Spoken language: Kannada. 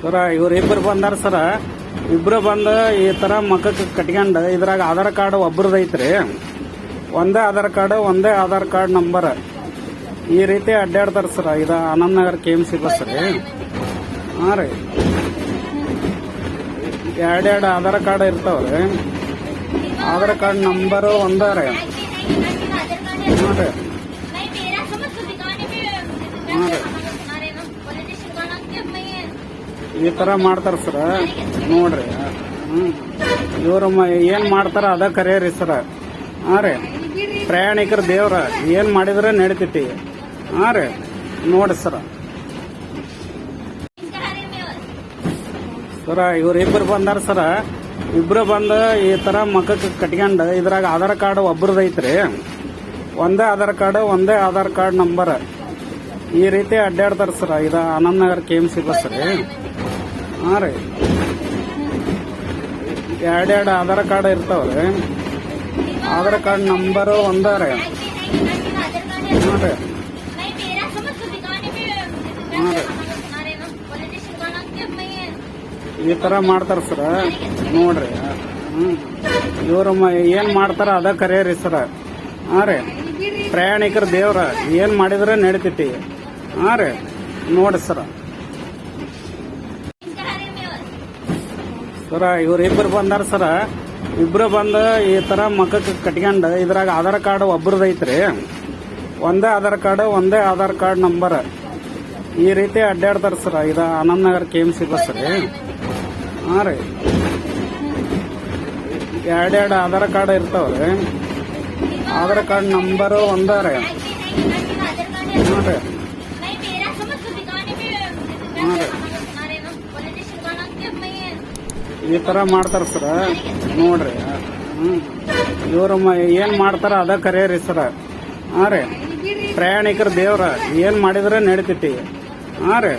ಸರ ಇವ್ರಿಬ್ರು ಬಂದಾರ ಸರ. ಇಬ್ರು ಬಂದು ಈ ತರ ಮಕ್ಕಕ್ಕೆ ಕಟ್ಕೊಂಡು ಇದ್ರಾಗ ಆಧಾರ್ ಕಾರ್ಡ್ ಒಬ್ರದ್ದು ಐತ್ರಿ. ಒಂದೇ ಆಧಾರ್ ಕಾರ್ಡ್ ನಂಬರ್ ಈ ರೀತಿ ಅಡ್ಡಾಡ್ತಾರ ಸರ. ಇದು ಆನಂದ್ ನಗರ್ KMC ಬಸ್ ರೀ. ಹಾಂ ರೀ, ಎರಡೆರಡು ಆಧಾರ್ ಕಾರ್ಡ್ ಇರ್ತಾವ್ರಿ. ಆಧಾರ್ ಕಾರ್ಡ್ ನಂಬರು ಒಂದೇ ರೀ. ಹಾಂ ರೀ, ಹಾಂ ರೀ, ಈ ತರ ಮಾಡ್ತಾರ ಸರ. ನೋಡ್ರಿ, ಇವ್ರು ಏನ್ ಮಾಡ್ತಾರ ಅದ ಕರೆಯರಿ ಸರ. ಹಾ ರೀ, ಪ್ರಯಾಣಿಕರ ದೇವ್ರ ಏನ್ ಮಾಡಿದ್ರೆ ನಡೀತೈತಿ. ಹಾ ರೀ, ನೋಡಿ ಸರ. ಸರ ಇವ್ರಿಬ್ರು ಬಂದಾರ ಸರ. ಇಬ್ರು ಬಂದು ಈ ತರ ಮಕ್ಕಕ್ಕೆ ಕಟ್ಕೊಂಡು ಇದ್ರಾಗ ಆಧಾರ್ ಕಾರ್ಡ್ ಒಬ್ರದ್ದು ಐತ್ರಿ. ಒಂದೇ ಆಧಾರ್ ಕಾರ್ಡ್ ನಂಬರ್ ಈ ರೀತಿ ಅಡ್ಡಾಡ್ತಾರ ಸರ. ಇದು ಆನಂದ್ ನಗರ್ KMC ಬಸ್ ರೀ. ಹಾಂ ರೀ, ಎರಡೆರಡು ಆಧಾರ್ ಕಾರ್ಡ್ ಇರ್ತಾವ್ರಿ. ಆಧಾರ್ ಕಾರ್ಡ್ ನಂಬರು ಒಂದೇ ರೀ. ಹಾಂ ರೀ, ಹಾಂ ರೀ, ಈ ತರ ಮಾಡ್ತಾರ ಸರ. ನೋಡ್ರಿ, ಇವ್ರು ಏನ್ ಮಾಡ್ತಾರ ಅದ ಕರೆಯರಿ ಸರ. ಹಾಂ ರೀ, ಪ್ರಯಾಣಿಕರ ದೇವ್ರ ಏನ್ ಮಾಡಿದ್ರೆ ನಡೀತೈತಿ. ಹಾಂ ರೀ, ನೋಡಿ ಸರ. ಸರ ಇವ್ರಿಬ್ರು ಬಂದಾರ ಸರ. ಇಬ್ರು ಬಂದು ಈ ತರ ಮಕ್ಕಕ್ಕೆ ಕಟ್ಕೊಂಡು ಇದ್ರಾಗ ಆಧಾರ್ ಕಾರ್ಡ್ ಒಬ್ರದ್ದು ಐತ್ರಿ. ಒಂದೇ ಆಧಾರ್ ಕಾರ್ಡ್ ನಂಬರ್ ಈ ರೀತಿ ಅಡ್ಡಾಡ್ತಾರ ಸರ. ಇದು ಆನಂದ್ ನಗರ್ KMC ಬಸ್ ರೀ. ಹಾಂ ರೀ, ಎರಡೆರಡು ಆಧಾರ್ ಕಾರ್ಡ್ ಇರ್ತಾವ್ರಿ. ಆಧಾರ್ ಕಾರ್ಡ್ ನಂಬರು ಒಂದೇ ರೀ. ಹಾಂ ರೀ, ಹಾಂ ರೀ, ಈ ತರ ಮಾಡ್ತಾರ ಸರ. ನೋಡ್ರಿ, ಇವ್ರು ಏನ್ ಮಾಡ್ತಾರ ಅದ ಕರೆಯರಿ ಸರ. ಹಾಂ ರೀ, ಪ್ರಯಾಣಿಕರ ದೇವ್ರ ಏನ್ ಮಾಡಿದ್ರೆ ನಡೀತೈತಿ. ಹಾಂ ರೀ.